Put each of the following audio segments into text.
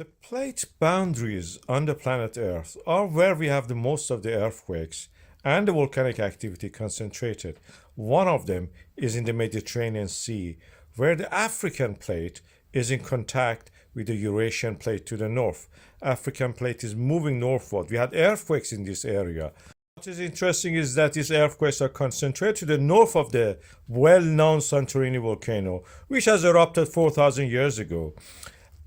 The plate boundaries on the planet Earth are where we have the most of the earthquakes and the volcanic activity concentrated. One of them is in the Mediterranean Sea, where the African plate is in contact with the Eurasian plate to the north. African plate is moving northward. We had earthquakes in this area. What is interesting is that these earthquakes are concentrated to the north of the well-known Santorini volcano, which has erupted 4,000 years ago.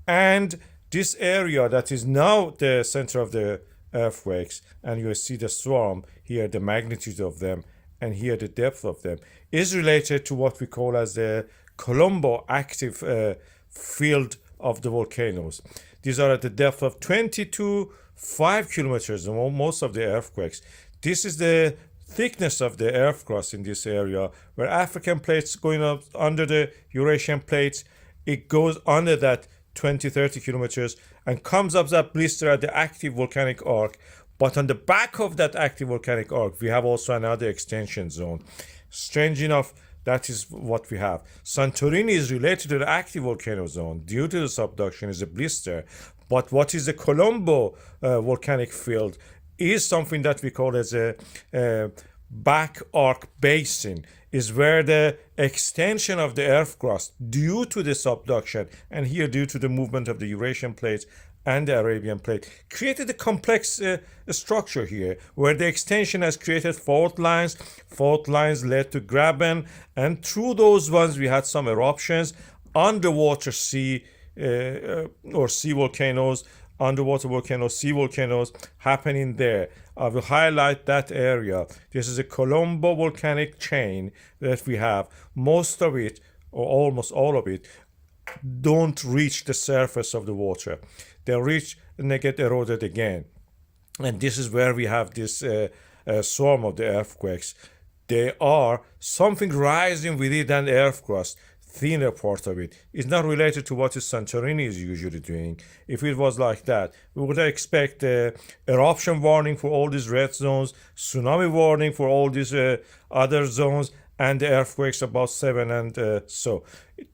And this area that is now the center of the earthquakes, and you see the swarm here, the magnitude of them, and here the depth of them, is related to what we call as the Kolumbo active field of the volcanoes. These are at the depth of 20 to 5 kilometers, most of the earthquakes. This is the thickness of the earth crust in this area, where African plates going up under the Eurasian plates, it goes under that 20-30 kilometers and comes up that blister at the active volcanic arc. But on the back of that active volcanic arc, we have also another extension zone. Strange enough, that is what we have. Santorini is related to the active volcano zone due to the subduction is a blister. But what is the Kolumbo volcanic field is something that we call as a back arc basin, is where the extension of the earth crust due to the subduction and here due to the movement of the Eurasian plate and the Arabian plate created a complex structure here where the extension has created fault lines led to graben, and through those ones we had some eruptions, underwater sea or sea volcanoes, underwater volcanoes, sea volcanoes happening there. I will highlight that area. This is a Kolumbo volcanic chain that we have. Most of it, or almost all of it, don't reach the surface of the water. They reach and they get eroded again. And this is where we have this swarm of the earthquakes. They are something rising within the earth crust. Thinner part of it is not related to what Santorini is usually doing. If it was like that, we would expect eruption warning for all these red zones, tsunami warning for all these other zones, and the earthquakes about 7 and so.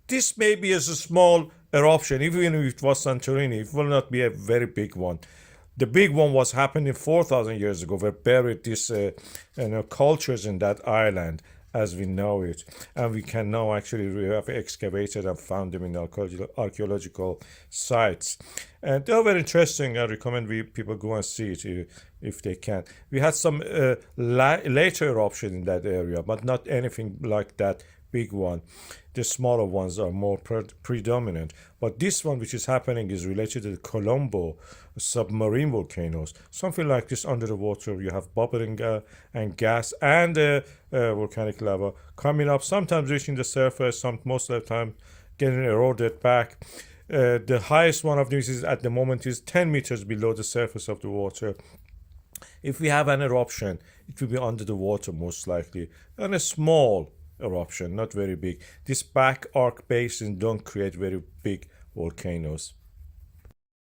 This may be as a small eruption, even if it was Santorini, it will not be a very big one. The big one was happening 4,000 years ago. We buried these cultures in that island as we know it, and we can now actually we have excavated and found them in archaeological sites, and they're very interesting. I recommend people go and see it if they can. We had some later eruption in that area, but not anything like that big one. The smaller ones are more predominant, but this one which is happening is related to the Kolumbo submarine volcanoes. Something like this under the water, you have bubbling and gas and volcanic lava coming up, sometimes reaching the surface, most of the time getting eroded back. The highest one of these is at the moment is 10 meters below the surface of the water. If we have an eruption, it will be under the water most likely, and a small eruption, not very big. This back arc basins don't create very big volcanoes.